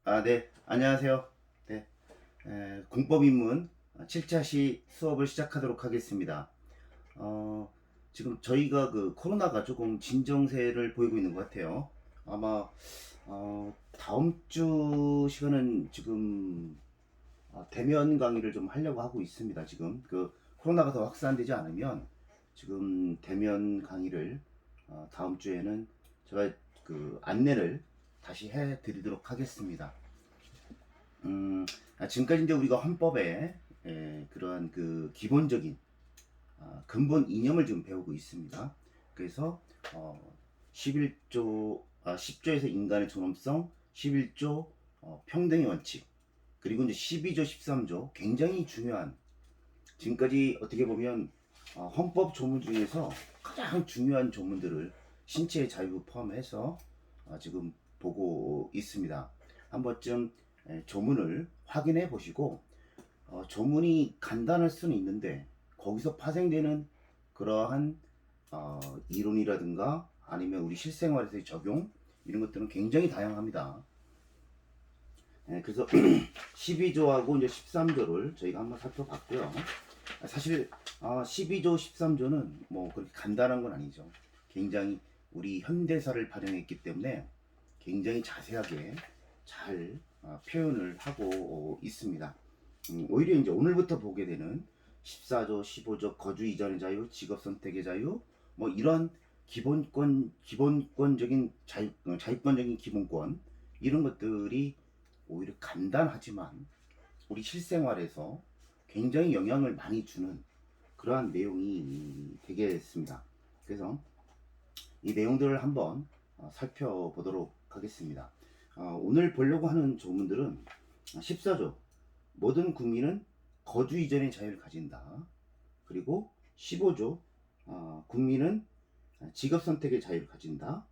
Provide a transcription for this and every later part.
네, 안녕하세요. 네, 공법입문 7차 시 수업을 시작하도록 하겠습니다. 어, 지금 저희가 그 코로나가 조금 진정세를 보이고 있는 것 같아요. 아마 다음 주 시간은 지금 대면 강의를 좀 하려고 하고 있습니다. 지금 그 코로나가 더 확산되지 않으면 지금 대면 강의를 다음 주에는 제가 그 안내를 다시 해드리도록 하겠습니다. 지금까지 이제 우리가 헌법에 그러한 그 기본적인 근본 이념을 지금 배우고 있습니다. 그래서 11조 10조에서 인간의 존엄성, 11조 평등의 원칙, 그리고 이제 12조, 13조 굉장히 중요한, 지금까지 어떻게 보면 헌법 조문 중에서 가장 중요한 조문들을 신체의 자유 포함해서 지금 보고 있습니다. 한 번쯤 조문을 확인해 보시고 조문이 간단할 수는 있는데 거기서 파생되는 그러한 이론이라든가 아니면 우리 실생활에서의 적용, 이런 것들은 굉장히 다양합니다. 그래서 12조하고 이제 13조를 저희가 한번 살펴봤고요. 사실 12조, 13조는 뭐 그렇게 간단한 건 아니죠. 굉장히 우리 현대사를 반영했기 때문에 굉장히 자세하게 잘 표현을 하고 있습니다. 오히려 이제 오늘부터 보게 되는 14조, 15조 거주 이전의 자유, 직업 선택의 자유, 뭐 이런 기본권적인 자유권적인 기본권, 이런 것들이 오히려 간단하지만 우리 실생활에서 굉장히 영향을 많이 주는 그러한 내용이 되겠습니다. 그래서 이 내용들을 한번 살펴보도록 하겠습니다. 오늘 보려고 하는 조문들은 14조 모든 국민은 거주 이전의 자유를 가진다. 그리고 15조 국민은 직업 선택의 자유를 가진다.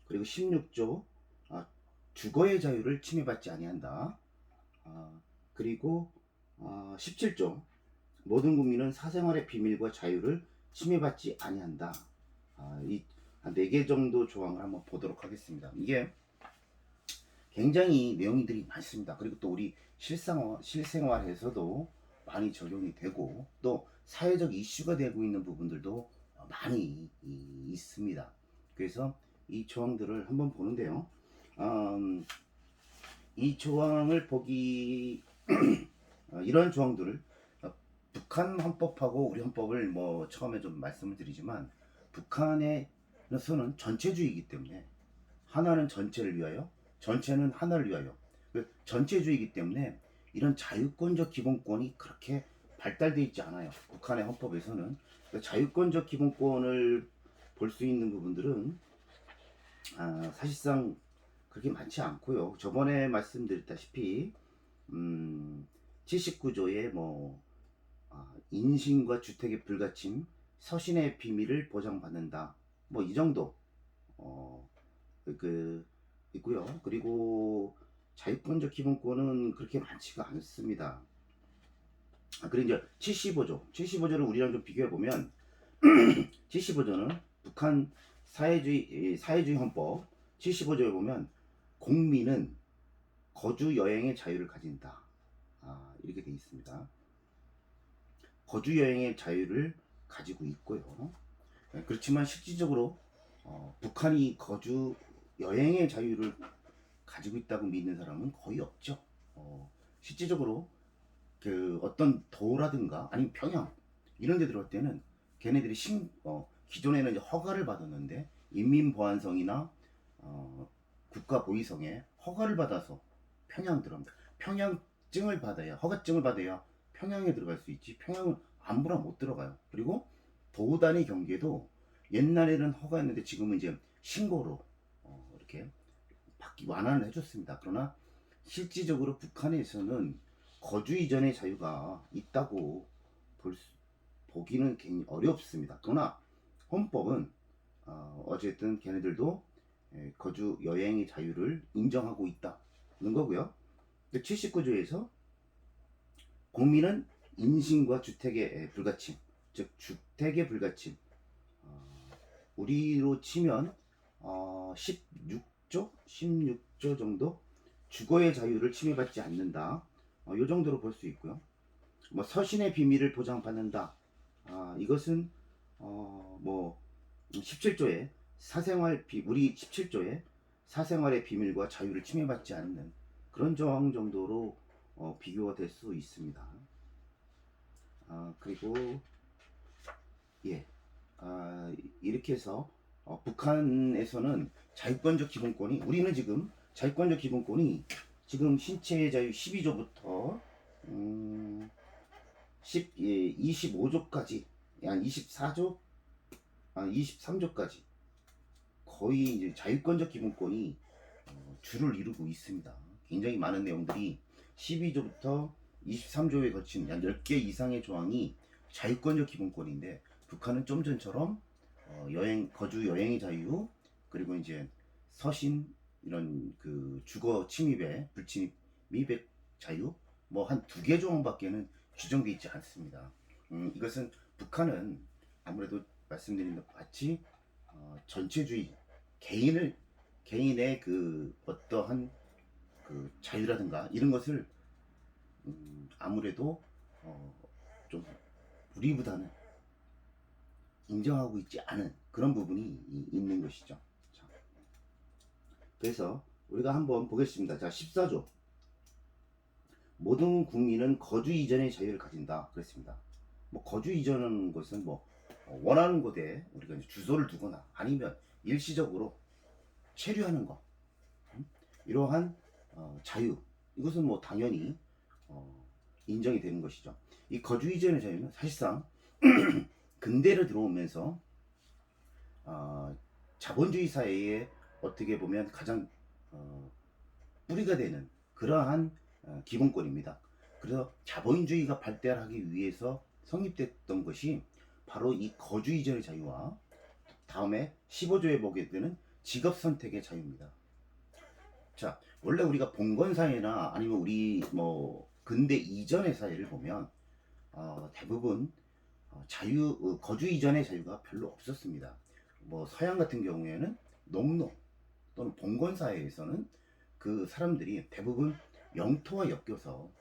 그리고 16조 주거의 자유를 침해받지 아니한다. 그리고 17조 모든 국민은 사생활의 비밀과 자유를 침해받지 아니한다. 이 한 4개 정도 조항을 한번 보도록 하겠습니다. 이게 굉장히 내용들이 많습니다. 그리고 또 우리 실생활에서도 많이 적용이 되고 또 사회적 이슈가 되고 있는 부분들도 많이 있습니다. 그래서 이 조항들을 한번 보는데요. 이 조항을 보기 이런 조항들을 북한 헌법하고 우리 헌법을 뭐 처음에 좀 말씀을 드리지만 북한에서는 전체주의이기 때문에 하나는 전체를 위하여, 전체는 하나를 위하여, 전체주의이기 때문에 이런 자유권적 기본권이 그렇게 발달되어 있지 않아요. 북한의 헌법에서는 자유권적 기본권을 볼 수 있는 부분들은 사실상 그렇게 많지 않고요. 저번에 말씀드렸다시피 79조에 뭐 인신과 주택의 불가침, 서신의 비밀을 보장받는다. 뭐 이 정도 어, 그 있고요. 그리고 자유권적 기본권은 그렇게 많지가 않습니다. 그리고 이제 75조, 75조를 우리랑 좀 비교해 보면 75조는 북한 사회주의 헌법 75조에 보면 공민은 거주 여행의 자유를 가진다. 이렇게 되어 있습니다. 거주 여행의 자유를 가지고 있고요. 그렇지만 실질적으로 북한이 거주 여행의 자유를 가지고 있다고 믿는 사람은 거의 없죠. 실질적으로 그 어떤 도라든가 아니면 평양 이런 데 들어갈 때는 걔네들이 기존에는 이제 허가를 받았는데 인민보안성이나 국가보위성에 허가를 받아서 평양 들어갑니다. 평양증을 받아야, 허가증을 받아야 평양에 들어갈 수 있지 평양은 아무나 못 들어가요. 그리고 도단위 경계도 옛날에는 허가였는데 지금은 이제 신고로 이렇게 완화를 해줬습니다. 그러나 실질적으로 북한에서는 거주 이전의 자유가 있다고 보기는 굉장히 어렵습니다. 그러나 헌법은 어쨌든 걔네들도 거주 여행의 자유를 인정하고 있다는 거고요. 79조에서 국민은 인신과 주택의 불가침, 즉 주택의 불가침, 우리로 치면 16조 정도 주거의 자유를 침해받지 않는다. 이 정도로 볼 수 있고요. 뭐 서신의 비밀을 보장받는다. 이것은 뭐 17조에 우리 17조에 사생활의 비밀과 자유를 침해받지 않는 그런 조항 정도로 비교가 될 수 있습니다. 그리고 예, 이렇게 해서 북한에서는 자유권적 기본권이, 우리는 지금 자유권적 기본권이 지금 신체의 자유 12조부터 25조까지, 한 24조, 23조까지 거의 이제 자유권적 기본권이 주를 이루고 있습니다. 굉장히 많은 내용들이 12조부터 23조에 거친 약 10개 이상의 조항이 자유권적 기본권인데, 북한은 좀 전처럼 거주 여행의 자유, 그리고 이제 서신, 이런 그 주거 침입의 불침입 미백 자유, 뭐 한 2개 조항밖에는 규정되어 있지 않습니다. 이것은 북한은 아무래도 말씀드린 것 같이 전체주의, 개인의 그 어떠한 그 자유라든가 이런 것을 아무래도 좀 우리보다는 인정하고 있지 않은 그런 부분이 있는 것이죠. 자, 그래서 우리가 한번 보겠습니다. 자, 14조. 모든 국민은 거주 이전의 자유를 가진다. 그랬습니다. 뭐 거주 이전은 것은 뭐 원하는 곳에 우리가 이제 주소를 두거나 아니면 일시적으로 체류하는 것, 이러한 자유, 이것은 뭐 당연히 인정이 되는 것이죠. 이 거주 이전의 자유는 사실상 근대로 들어오면서 자본주의 사회에 어떻게 보면 가장 뿌리가 되는 그러한 기본권입니다. 그래서 자본주의가 발달하기 위해서 성립됐던 것이 바로 이 거주 이전의 자유와 다음에 15조에 보게 되는 직업 선택의 자유입니다. 자, 원래 우리가 봉건 사회나 아니면 우리 뭐 근대 이전의 사회를 보면 대부분 거주 이전의 자유가 별로 없었습니다. 뭐 서양 같은 경우에는 농노 또는 봉건 사회에서는 그 사람들이 대부분 영토와 엮여서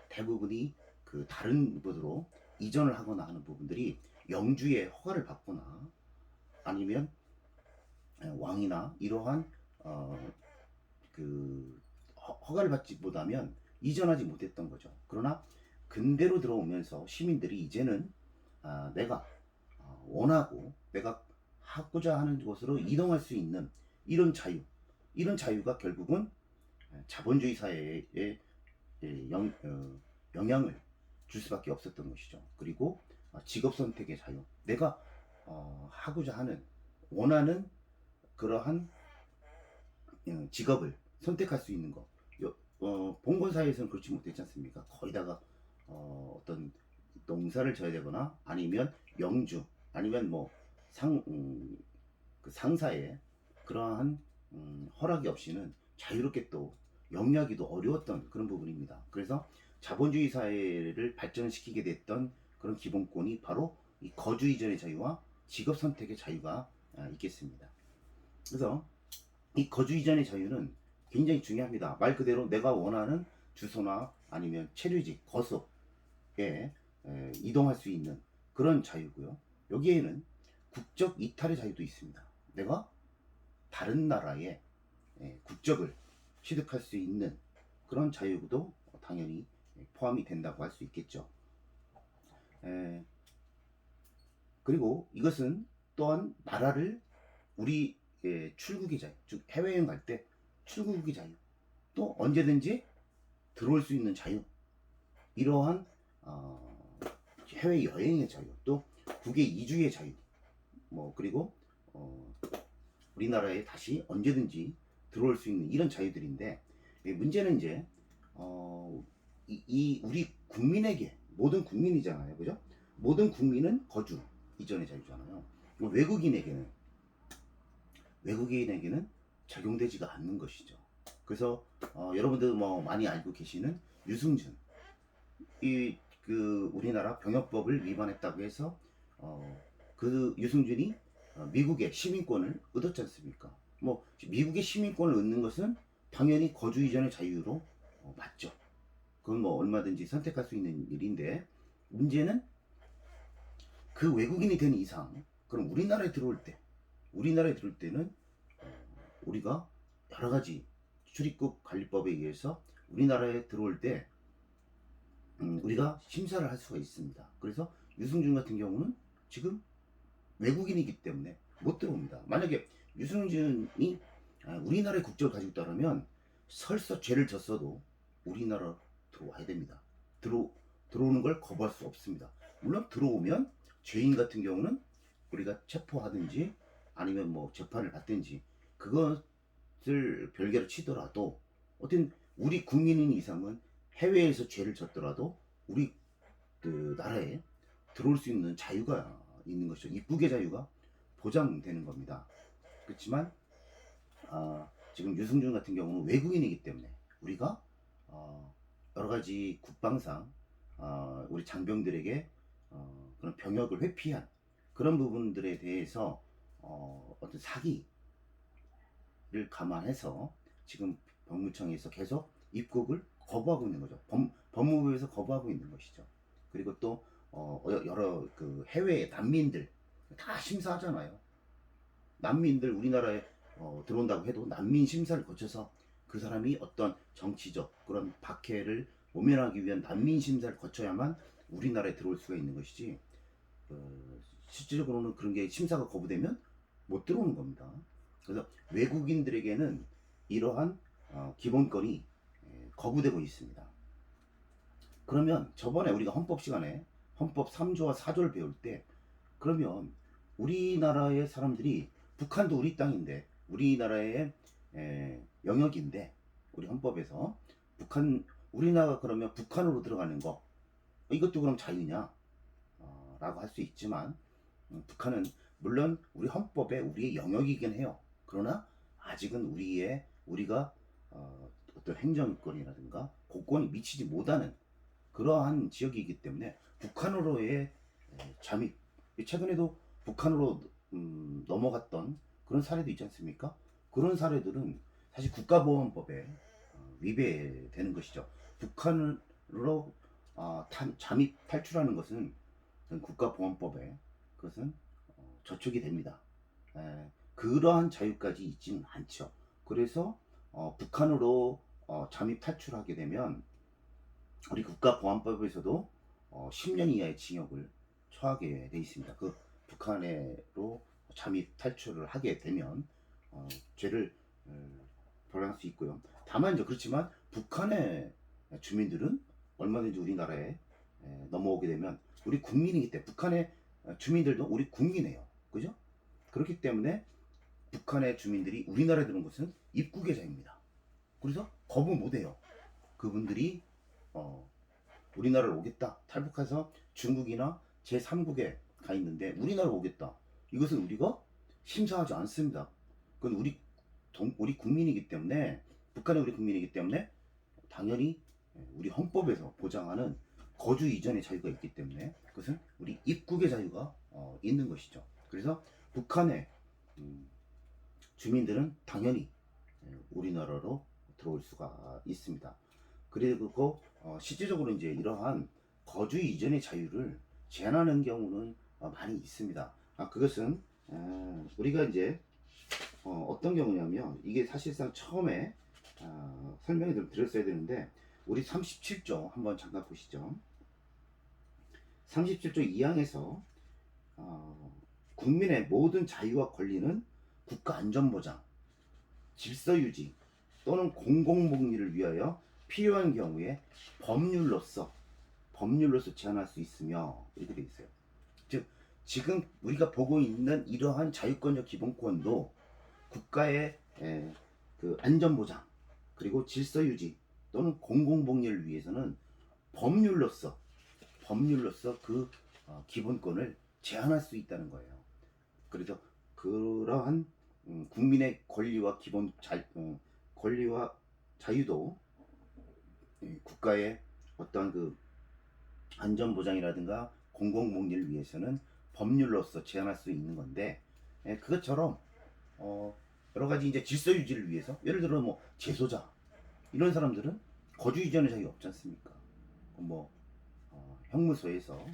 대부분이 그 다른 곳으로 이전을 하거나 하는 부분들이 영주의 허가를 받거나 아니면 왕이나 이러한 그 허가를 받지 못하면 이전하지 못했던 거죠. 그러나 근대로 들어오면서 시민들이 이제는 내가 원하고 내가 하고자 하는 곳으로 이동할 수 있는 이런 자유가 결국은 자본주의 사회에 영향을 줄 수밖에 없었던 것이죠. 그리고 직업 선택의 자유, 내가 하고자 하는, 원하는 그러한 직업을 선택할 수 있는 것. 봉건 사회에서는 그렇지 못했지 않습니까? 거의 다가 어떤 농사를 져야 되거나 아니면 영주, 아니면 뭐 그 상사의 그러한 허락이 없이는 자유롭게 또 영위하기도 어려웠던 그런 부분입니다. 그래서 자본주의 사회를 발전시키게 됐던 그런 기본권이 바로 이 거주 이전의 자유와 직업 선택의 자유가 있겠습니다. 그래서 이 거주 이전의 자유는 굉장히 중요합니다. 말 그대로 내가 원하는 주소나 아니면 체류지, 거소에 이동할 수 있는 그런 자유고요. 여기에는 국적 이탈의 자유도 있습니다. 내가 다른 나라의 국적을 취득할 수 있는 그런 자유도 당연히 포함이 된다고 할 수 있겠죠. 그리고 이것은 또한 나라를 우리 출국의 자유, 즉 해외여행 갈 때 출국의 자유, 또 언제든지 들어올 수 있는 자유, 이러한 해외여행의 자유, 또 국외 이주의 자유, 뭐 그리고 우리나라에 다시 언제든지 들어올 수 있는 이런 자유들인데, 문제는 이제 우리 국민에게, 모든 국민이잖아요, 그죠? 모든 국민은 거주 이전의 자유잖아요. 외국인에게는 적용되지가 않는 것이죠. 그래서 여러분들 뭐 많이 알고 계시는 유승준, 그 우리나라 병역법을 위반했다고 해서 그 유승준이 미국의 시민권을 얻었지 않습니까? 뭐 미국의 시민권을 얻는 것은 당연히 거주 이전의 자유로 맞죠. 그건 뭐 얼마든지 선택할 수 있는 일인데, 문제는 그 외국인이 된 이상, 그럼 우리나라에 들어올 때는 우리가 여러 가지 출입국 관리법에 의해서 우리나라에 들어올 때 우리가 심사를 할 수가 있습니다. 그래서 유승준 같은 경우는 지금 외국인이기 때문에 못 들어옵니다. 만약에 유승준이 우리나라의 국적을 가지고 있다면 설사 죄를 졌어도 우리나라 들어와야 됩니다. 들어오는 걸 거부할 수 없습니다. 물론 들어오면 죄인 같은 경우는 우리가 체포하든지 아니면 뭐 재판을 받든지 그것을 별개로 치더라도 어떤 우리 국민인 이상은 해외에서 죄를 졌더라도 우리 그 나라에 들어올 수 있는 자유가 있는 것이죠. 입국의 자유가 보장되는 겁니다. 그렇지만 지금 유승준 같은 경우는 외국인이기 때문에 우리가 여러 가지 국방상 우리 장병들에게 그런 병역을 회피한 그런 부분들에 대해서 어떤 사기를 감안해서 지금 법무청에서 계속 입국을 거부하고 있는 거죠. 법무부에서 거부하고 있는 것이죠. 그리고 또 여러 그 해외 난민들 다 심사하잖아요. 난민들 우리나라에 들어온다고 해도 난민 심사를 거쳐서 그 사람이 어떤 정치적 그런 박해를 모면하기 위한 난민 심사를 거쳐야만 우리나라에 들어올 수가 있는 것이지, 실질적으로는 그런 게 심사가 거부되면 못 들어오는 겁니다. 그래서 외국인들에게는 이러한 기본권이 거부되고 있습니다. 그러면 저번에 우리가 헌법 시간에 헌법 3조와 4조를 배울 때, 그러면 우리나라의 사람들이, 북한도 우리 땅인데 우리나라의 영역인데 우리 헌법에서 우리나라가 그러면 북한으로 들어가는 거, 이것도 그럼 자유냐 라고 할 수 있지만, 북한은 물론 우리 헌법에 우리의 영역이긴 해요. 그러나 아직은 우리가 어떤 행정권이라든가 공권이 미치지 못하는 그러한 지역이기 때문에 북한으로의 잠입, 최근에도 북한으로 넘어갔던 그런 사례도 있지 않습니까? 그런 사례들은 사실 국가보안법에 위배되는 것이죠. 북한으로 잠입 탈출하는 것은 국가보안법에 그것은 저촉이 됩니다. 그러한 자유까지 있지는 않죠. 그래서 북한으로 잠입 탈출하게 되면 우리 국가보안법에서도 10년 이하의 징역을 처하게 돼 있습니다. 그 북한으로 잠입 탈출을 하게 되면 죄를 벌할 수 있고요. 다만 이제 그렇지만 북한의 주민들은 얼마든지 우리나라에 넘어오게 되면 우리 국민이기 때문에, 북한의 주민들도 우리 국민이에요. 그죠? 그렇기 때문에 북한의 주민들이 우리나라에 들어온 것은 입국의 자유입니다. 그래서 거부 못해요. 그분들이 우리나라를 오겠다, 탈북해서 중국이나 제3국에 가 있는데 우리나라로 오겠다, 이것은 우리가 심사하지 않습니다. 그건 우리 국민이기 때문에, 북한의 우리 국민이기 때문에 당연히 우리 헌법에서 보장하는 거주 이전의 자유가 있기 때문에 그것은 우리 입국의 자유가 있는 것이죠. 그래서 북한의 주민들은 당연히 우리나라로 들어올 수가 있습니다. 그리고 실질적으로 이제 이러한 거주 이전의 자유를 제한하는 경우는 많이 있습니다. 그것은 우리가 이제 어떤 경우냐면, 이게 사실상 처음에 설명을 좀 드렸어야 되는데, 우리 37조 한번 잠깐 보시죠. 37조 2항에서 국민의 모든 자유와 권리는 국가안전보장, 질서유지 또는 공공복리를 위하여 필요한 경우에 법률로서 제한할 수 있으며, 이렇게 되어 있어요. 즉 지금 우리가 보고 있는 이러한 자유권적 기본권도 국가의 그 안전보장 그리고 질서유지 또는 공공복리를 위해서는 법률로서 그 기본권을 제한할 수 있다는 거예요. 그래서 그러한 국민의 권리와 권리와 자유도 국가의 어떤 그 안전보장이라든가 공공복리를 위해서는 법률로서 제한할 수 있는 건데, 그것처럼 여러 가지 이제 질서 유지를 위해서, 예를 들어 뭐 재소자 이런 사람들은 거주 이전의 자유가 없지 않습니까? 뭐 형무소에서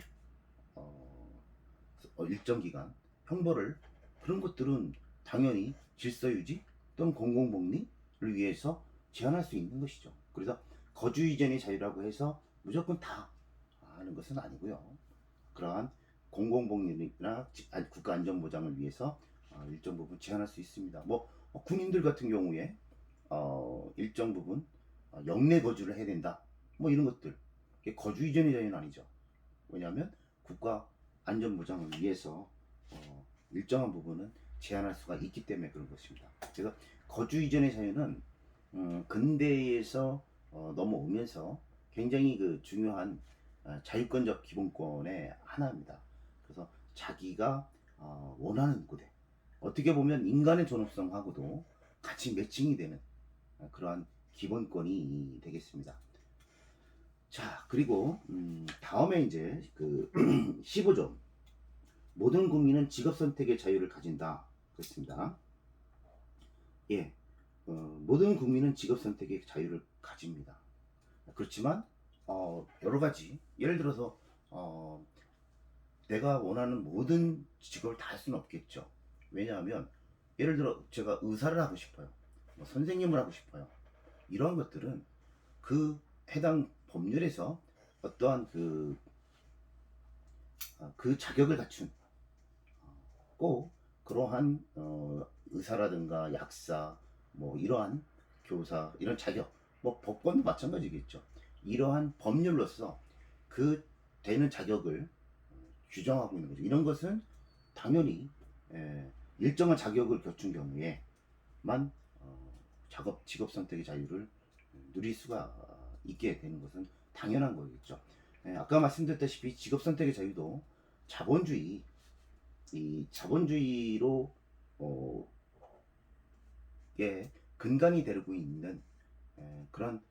일정 기간 형벌을, 그런 것들은 당연히 질서 유지 또는 공공복리를 위해서 제한할 수 있는 것이죠. 그래서 거주 이전의 자유라고 해서 무조건 다 하는 것은 아니고요. 그러한 공공복리나 국가안전보장을 위해서 일정 부분 제한할 수 있습니다. 뭐 군인들 같은 경우에 일정 부분 영내 거주를 해야 된다, 뭐 이런 것들, 거주 이전의 자유는 아니죠. 왜냐하면 국가 안전보장을 위해서 일정한 부분은 제한할 수가 있기 때문에 그런 것입니다. 그래서 거주 이전의 자유는 근대에서 넘어오면서 굉장히 그 중요한 자유권적 기본권의 하나입니다. 그래서 자기가 원하는 곳에, 어떻게 보면 인간의 존엄성하고도 같이 매칭이 되는 그러한 기본권이 되겠습니다. 자, 그리고 다음에 이제 그 15조 모든 국민은 직업 선택의 자유를 가진다 그렇습니다. 예, 모든 국민은 직업 선택의 자유를 가집니다. 그렇지만 여러 가지, 예를 들어서 내가 원하는 모든 직업을 다 할 수는 없겠죠. 왜냐하면 예를 들어 제가 의사를 하고 싶어요, 뭐 선생님을 하고 싶어요. 이런 것들은 그 해당 법률에서 어떠한 그 자격을 갖춘, 꼭 그러한 의사라든가 약사, 뭐 이러한 교사, 이런 자격, 뭐 법권도 마찬가지겠죠. 이러한 법률로서 그 되는 자격을 규정하고 있는 거죠. 이런 것은 당연히 일정한 자격을 갖춘 경우에만 직업 선택의 자유를 누릴 수가 있게 되는 것은 당연한 거겠죠. 아까 말씀드렸다시피 직업 선택의 자유도 자본주의, 이 자본주의로 예, 근간이 되고 있는 그런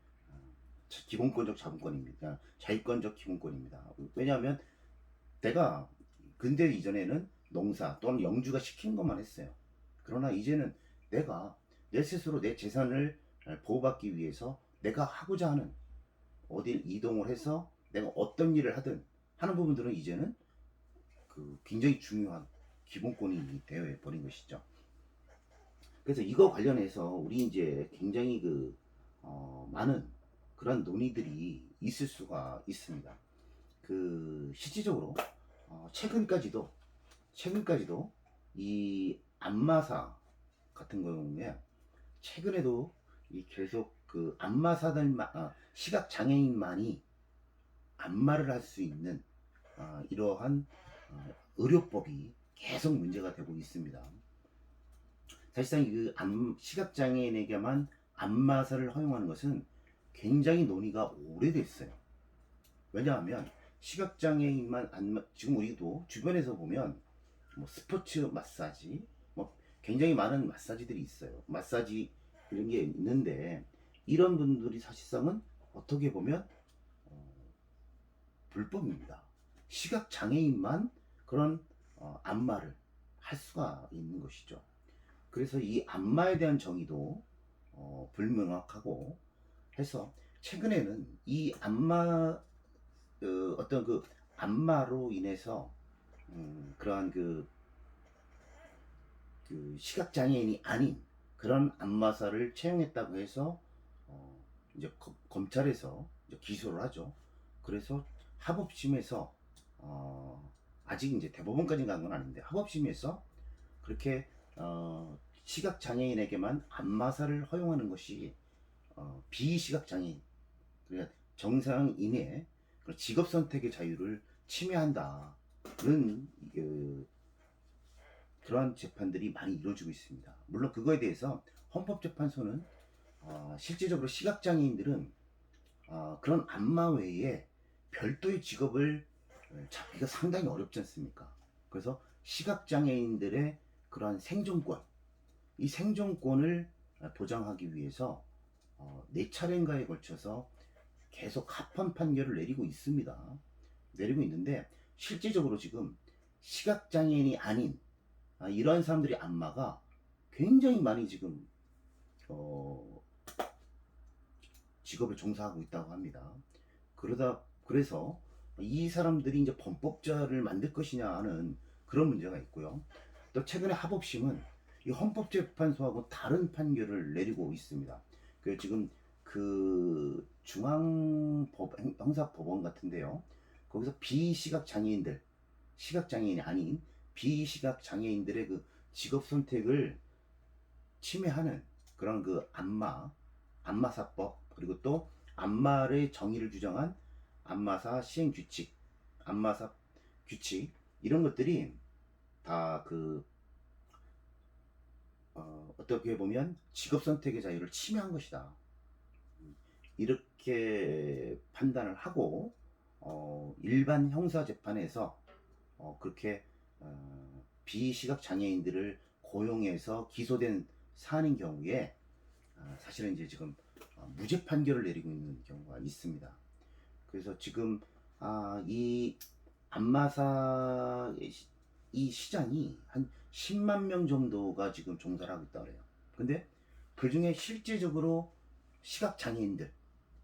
기본권적 자본권입니다. 자유권적 기본권입니다. 왜냐하면 내가 근대 이전에는 농사 또는 영주가 시키는 것만 했어요. 그러나 이제는 내가 내 스스로 내 재산을 보호받기 위해서 내가 하고자 하는, 어딜 이동을 해서 내가 어떤 일을 하든 하는 부분들은 이제는 굉장히 중요한 기본권이 되어 버린 것이죠. 그래서 이거 관련해서 우리 이제 굉장히 많은 그런 논의들이 있을 수가 있습니다. 실질적으로 최근까지도 이 안마사 같은 경우에 최근에도 계속 안마사들만, 시각 장애인만이 안마를 할 수 있는 이러한 의료법이 계속 문제가 되고 있습니다. 사실상 시각 장애인에게만 안마사를 허용하는 것은 굉장히 논의가 오래됐어요. 왜냐하면 시각 장애인만 지금 우리도 주변에서 보면 뭐 스포츠 마사지, 뭐 굉장히 많은 마사지들이 있어요. 마사지 이런 게 있는데, 이런 분들이 사실상은 어떻게 보면 불법입니다. 시각 장애인만 그런 안마를 할 수가 있는 것이죠. 그래서 이 안마에 대한 정의도 불명확하고 해서 최근에는 이 안마, 어떤 안마로 인해서 그러한 시각 장애인이 아닌 그런 안마사를 채용했다고 해서 이제 검찰에서 이제 기소를 하죠. 그래서 합법심에서 아직 이제 대법원까지 간 건 아닌데, 합법심에서 그렇게 시각 장애인에게만 안마사를 허용하는 것이 비시각 장애인, 그러니까 정상인의 직업 선택의 자유를 침해한다는 그러한 재판들이 많이 이루어지고 있습니다. 물론 그거에 대해서 헌법재판소는 실질적으로 시각장애인들은 그런 안마 외에 별도의 직업을 잡기가 상당히 어렵지 않습니까? 그래서 시각장애인들의 그러한 생존권, 이 생존권을 보장하기 위해서 4차례인가에 걸쳐서 계속 합헌 판결을 내리고 있습니다. 내리고 있는데, 실질적으로 지금 시각장애인이 아닌 이런 사람들이 안마가 굉장히 많이 지금 어, 직업을 종사하고 있다고 합니다. 그래서 이 사람들이 이제 범법자를 만들 것이냐 하는 그런 문제가 있고요. 또 최근에 합법심은 이 헌법재판소하고 다른 판결을 내리고 있습니다. 그 지금 그 형사법원 같은데요. 거기서 비시각 장애인들, 시각 장애인이 아닌 비시각 장애인들의 그 직업 선택을 침해하는 그런 그 안마사법, 그리고 또 안마의 정의를 주장한 안마사 시행 규칙, 안마사 규칙, 이런 것들이 다 어떻게 보면 직업 선택의 자유를 침해한 것이다. 이렇게 판단을 하고 일반 형사 재판에서 그렇게 비시각 장애인들을 고용해서 기소된 사안인 경우에 사실은 이제 지금 무죄 판결을 내리고 있는 경우가 있습니다. 그래서 지금 이 안마사 이 시장이 한 10만 명 정도가 지금 종사를 하고 있다 그래요. 근데 그 중에 실제적으로 시각 장애인들은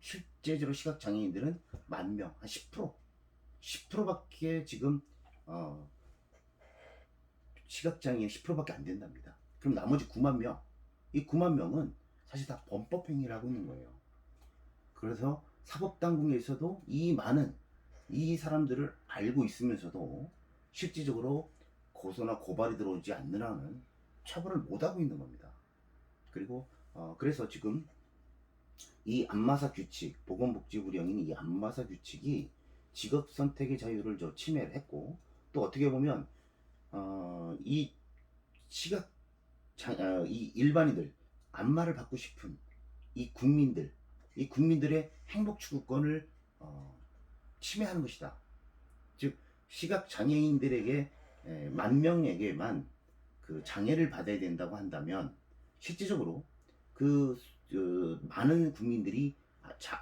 10,000명, 한 10%밖에 지금 시각 장애인 10%밖에 안 된답니다. 그럼 나머지 9만 명, 이 9만 명은 사실 다 범법 행위를 하고 있는 거예요. 그래서 사법당국에서도 이 사람들을 알고 있으면서도 실질적으로 고소나 고발이 들어오지 않는 한은 처벌을 못하고 있는 겁니다. 그리고 그래서 지금 이 안마사 규칙, 보건복지부령인 이 안마사 규칙이 직업 선택의 자유를 침해를 했고, 또 어떻게 보면 이 시각 이 일반인들, 안마를 받고 싶은 이 국민들의 행복 추구권을 침해하는 것이다. 즉 시각 장애인들에게 10,000명에게만 그 장애를 받아야 된다고 한다면 실질적으로 많은 국민들이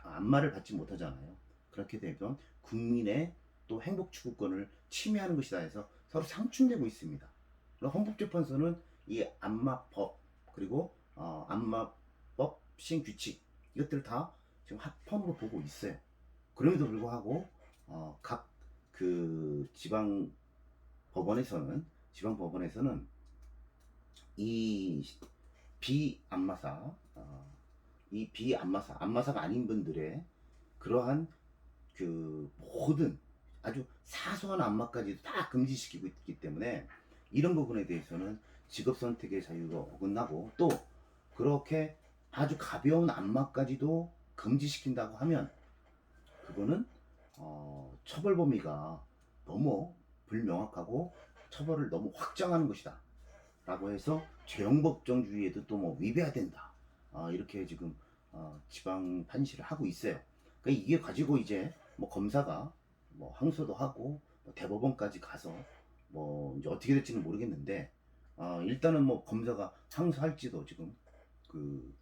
안마를 받지 못하잖아요. 그렇게 되면 국민의 또 행복 추구권을 침해하는 것이다 해서 서로 상충되고 있습니다. 헌법재판소는 이 안마법, 그리고 안마법 시행 규칙, 이것들을 다 지금 합헌으로 보고 있어요. 그럼에도 불구하고 각 그 지방 법원에서는 이 비안마사 안마사가 아닌 분들의 그러한 그 모든 아주 사소한 안마까지도 다 금지시키고 있기 때문에 이런 부분에 대해서는 직업 선택의 자유가 어긋나고, 또 그렇게 아주 가벼운 안마까지도 금지시킨다고 하면 그거는 처벌 범위가 너무 불명확하고 처벌을 너무 확장하는 것이다 라고 해서 죄형법정주의에도 또 뭐 위배가 된다, 이렇게 지금 지방 판시를 하고 있어요. 그러니까 이게 가지고 이제 뭐 검사가 뭐 항소도 하고 뭐 대법원까지 가서 뭐 이제 어떻게 될지는 모르겠는데, 일단은 뭐 검사가 항소할지도 지금 그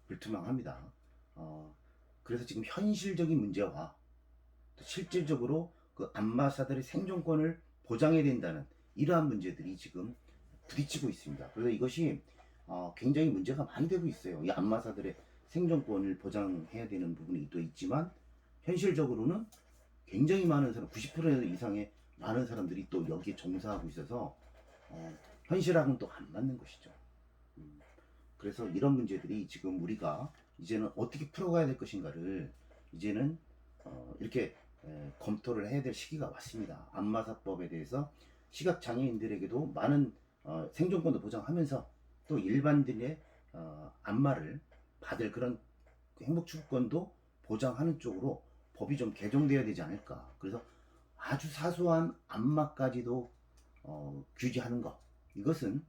불투명합니다. 그래서 지금 현실적인 문제와 또 실질적으로 그 안마사들의 생존권을 보장해야 된다는 이러한 문제들이 지금 부딪히고 있습니다. 그래서 이것이 굉장히 문제가 많이 되고 있어요. 이 안마사들의 생존권을 보장해야 되는 부분이 또 있지만 현실적으로는 굉장히 많은 사람, 90% 이상의 많은 사람들이 또 여기에 종사하고 있어서 현실하고는 또 안 맞는 것이죠. 그래서 이런 문제들이 지금 우리가 이제는 어떻게 풀어가야 될 것인가를 이제는 이렇게 검토를 해야 될 시기가 왔습니다. 안마사법에 대해서 시각 장애인들에게도 많은 생존권도 보장하면서 또 일반인의 안마를 받을 그런 행복 추구권도 보장하는 쪽으로 법이 좀 개정돼야 되지 않을까. 그래서 아주 사소한 안마까지도 규제하는 것, 이것은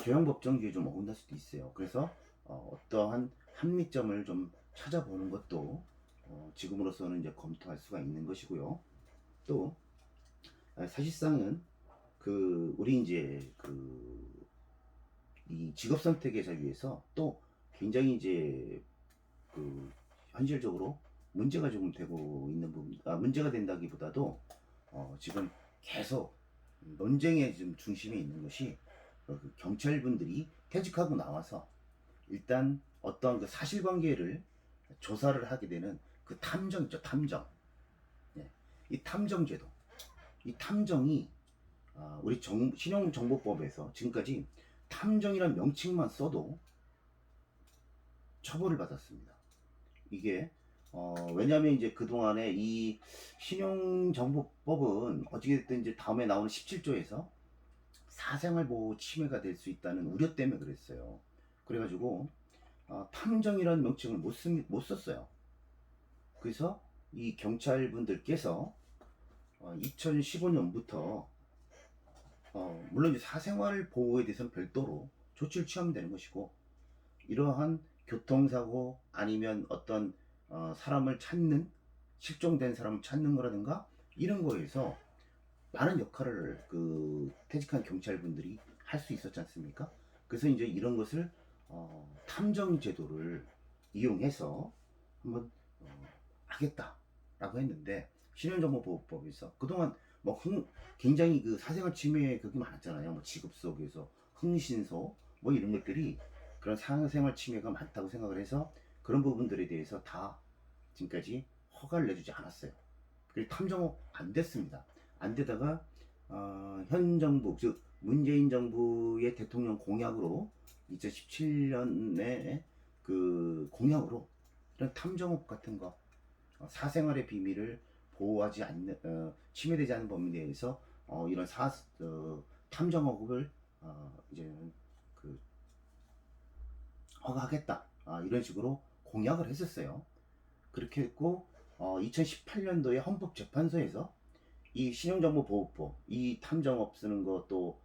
교양법정주의에 좀 어긋날 수도 있어요. 그래서 어떠한 합리점을 좀 찾아보는 것도 지금으로서는 이제 검토할 수가 있는 것이고요. 또 사실상은 우리 이제 이 직업 선택의 자유에서 또 굉장히 이제 현실적으로 문제가 좀 되고 있는 부분, 문제가 된다기보다도 지금 계속 논쟁의 좀 중심에 있는 것이 그 경찰분들이 퇴직하고 나와서 일단 어떤 그 사실관계를 조사를 하게 되는 그 탐정 있죠, 탐정. 예. 이 탐정제도, 이 탐정이 우리 신용정보법에서 지금까지 탐정이란 명칭만 써도 처벌을 받았습니다. 이게 왜냐하면 이제 그동안에 이 신용정보법은 어찌됐든 이제 다음에 나오는 17조에서 사생활보호 침해가 될 수 있다는 우려 때문에 그랬어요. 그래가지고 탐정이라는 명칭을 못 썼어요. 그래서 이 경찰분들께서 2015년부터 물론 이제 사생활 보호에 대해서는 별도로 조치를 취하면 되는 것이고, 이러한 교통사고 아니면 어떤 사람을 찾는, 실종된 사람을 찾는 거라든가 이런 거에서 많은 역할을 그 퇴직한 경찰분들이 할 수 있었지 않습니까? 그래서 이제 이런 것을 탐정 제도를 이용해서 한번 하겠다라고 했는데, 신용정보보호법에서 그동안 뭐 굉장히 그 사생활 침해 그게 많았잖아요. 뭐 직업 속에서 흥신소 뭐 이런 것들이 그런 사생활 침해가 많다고 생각을 해서 그런 부분들에 대해서 다 지금까지 허가를 내주지 않았어요. 그리고 탐정업 안 됐습니다. 안 되다가 현 정부, 즉 문재인 정부의 대통령 공약으로 2017년에 그 공약으로 이런 탐정업 같은 거, 사생활의 비밀을 보호하지 않는, 침해되지 않는 범위에 대해서 이런 탐정업을 이제는 그 허가하겠다, 이런 식으로 공약을 했었어요. 그렇게 했고 2018년도에 헌법재판소에서 이 신용정보보호법, 이 탐정업 쓰는 것도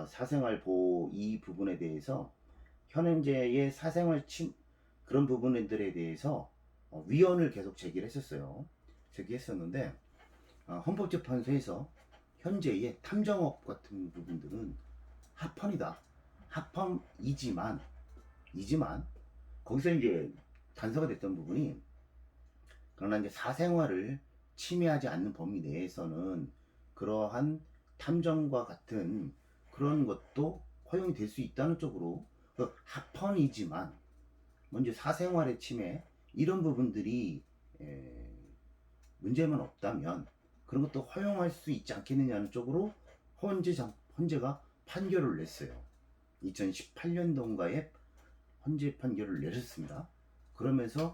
사생활 보호 이 부분에 대해서 현재의 사생활 그런 부분들에 대해서 위헌을 계속 제기를 했었어요. 제기했었는데 헌법재판소에서 현재의 탐정업 같은 부분들은 합헌이다. 합헌이지만 거기서 이제 단서가 됐던 부분이, 그러나 이제 사생활을 침해하지 않는 범위 내에서는 그러한 탐정과 같은 그런 것도 허용이 될 수 있다는 쪽으로, 합헌이지만 먼저 사생활의 침해 이런 부분들이 문제만 없다면 그런 것도 허용할 수 있지 않겠느냐는 쪽으로 헌재가 판결을 냈어요. 2018년도인가에 헌재 판결을 내렸습니다. 그러면서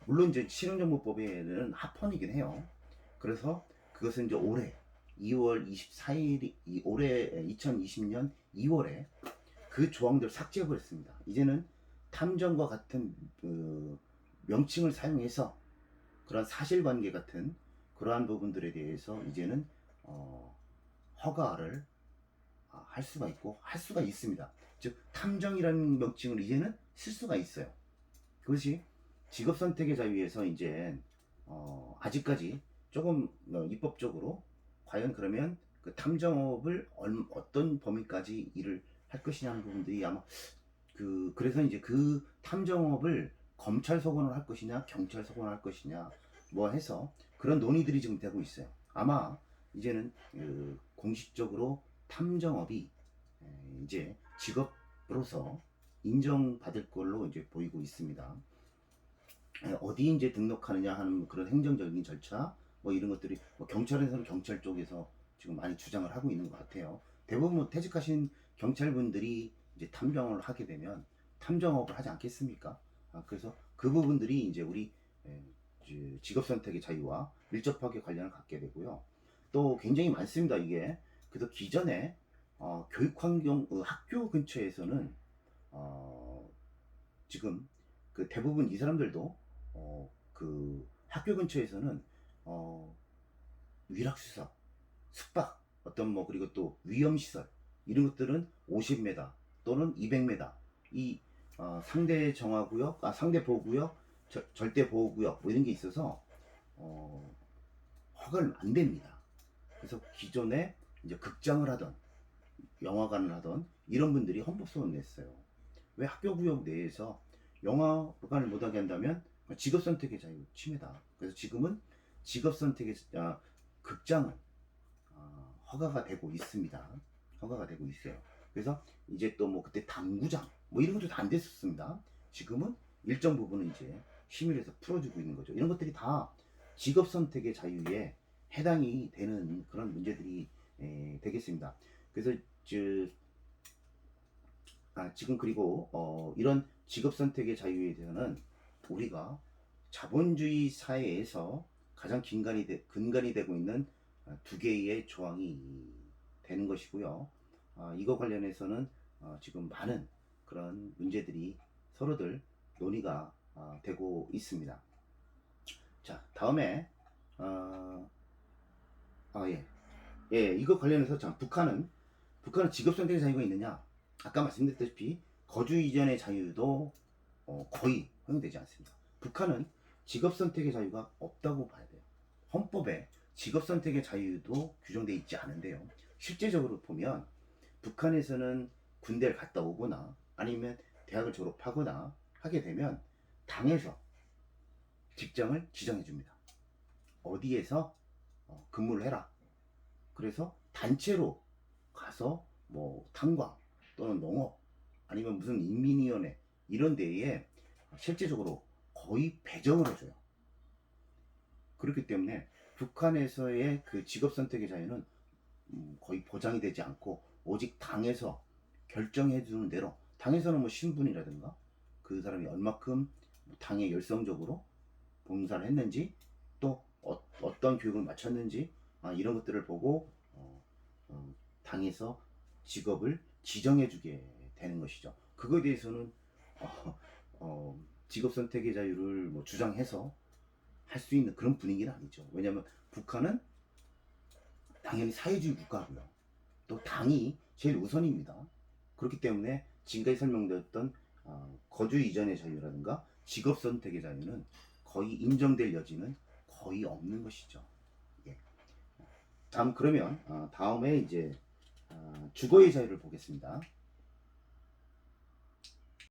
물론 이제 실용정보법에는 합헌이긴 해요. 그래서 그것은 이제 올해 2월 24일이 올해 2020년 2월에 그 조항들을 삭제해버렸습니다. 이제는 탐정과 같은 그 명칭을 사용해서 그런 사실관계 같은 그러한 부분들에 대해서 이제는 허가를 할 수가 있고 할 수가 있습니다. 즉 탐정이라는 명칭을 이제는 쓸 수가 있어요. 그것이 직업 선택의 자유에서 이제 아직까지 조금 입법적으로 과연 그러면 그 탐정업을 어떤 범위까지 일을 할 것이냐 하는 부분들이 아마 그래서 이제 그 탐정업을 검찰 소관을 할 것이냐 경찰 소관을 할 것이냐 뭐 해서 그런 논의들이 지금 되고 있어요. 아마 이제는 공식적으로 탐정업이 이제 직업으로서 인정받을 걸로 이제 보이고 있습니다. 어디 이제 등록하느냐 하는 그런 행정적인 절차 뭐 이런 것들이 뭐 경찰에서는 경찰 쪽에서 지금 많이 주장을 하고 있는 것 같아요. 대부분 뭐 퇴직하신 경찰분들이 이제 탐정을 하게 되면 탐정업을 하지 않겠습니까? 그래서 그 부분들이 이제 우리 직업 선택의 자유와 밀접하게 관련을 갖게 되고요. 또 굉장히 많습니다. 이게 그래서 기존에 교육 환경 학교 근처에서는 지금 그 대부분 이 사람들도 그 학교 근처에서는 위락수사, 숙박, 어떤 뭐 그리고 또 위험시설 이런 것들은 50m 또는 200m 이 상대 정화구역, 상대 보호구역, 절대 보호구역 뭐 이런 게 있어서 허가를 안 됩니다. 그래서 기존에 이제 극장을 하던 영화관을 하던 이런 분들이 헌법소원을 냈어요. 왜 학교구역 내에서 영화관을 못하게 한다면 직업선택의 자유 침해다. 그래서 지금은 직업선택의 극장은 허가가 되고 있습니다. 허가가 되고 있어요. 그래서 이제 또 뭐 그때 당구장 뭐 이런 것도 다 안 됐었습니다. 지금은 일정 부분은 이제 심의에서 풀어주고 있는 거죠. 이런 것들이 다 직업 선택의 자유에 해당이 되는 그런 문제들이 되겠습니다. 그래서 지금 그리고 이런 직업 선택의 자유에 대해서는 우리가 자본주의 사회에서 가장 근간이 되고 있는 두 개의 조항이 되는 것이고요. 이거 관련해서는 지금 많은 그런 문제들이 서로들 논의가 되고 있습니다. 자, 다음에 이거 관련해서 참 북한은 직업 선택의 자유가 있느냐? 아까 말씀드렸다시피 거주 이전의 자유도 거의 허용되지 않습니다. 북한은 직업 선택의 자유가 없다고 봐야 돼요. 헌법에 직업 선택의 자유도 규정되어 있지 않은데요. 실제적으로 보면 북한에서는 군대를 갔다 오거나 아니면 대학을 졸업하거나 하게 되면 당에서 직장을 지정해 줍니다. 어디에서 근무를 해라. 그래서 단체로 가서 뭐 탄광 또는 농업 아니면 무슨 인민위원회 이런 데에 실제적으로 거의 배정을 해줘요. 그렇기 때문에 북한에서의 그 직업 선택의 자유는 거의 보장이 되지 않고 오직 당에서 결정해 주는 대로, 당에서는 뭐 신분이라든가 그 사람이 얼마큼 당에 열성적으로 봉사를 했는지 또 어떤 교육을 마쳤는지 이런 것들을 보고 당에서 직업을 지정해 주게 되는 것이죠. 그거에 대해서는 직업 선택의 자유를 뭐 주장해서 할 수 있는 그런 분위기는 아니죠. 왜냐하면 북한은 당연히 사회주의 국가고요. 또 당이 제일 우선입니다. 그렇기 때문에 지금까지 설명드렸던 거주 이전의 자유라든가 직업 선택의 자유는 거의 인정될 여지는 거의 없는 것이죠. 예. 다음 그러면 다음에 이제 주거의 자유를 보겠습니다.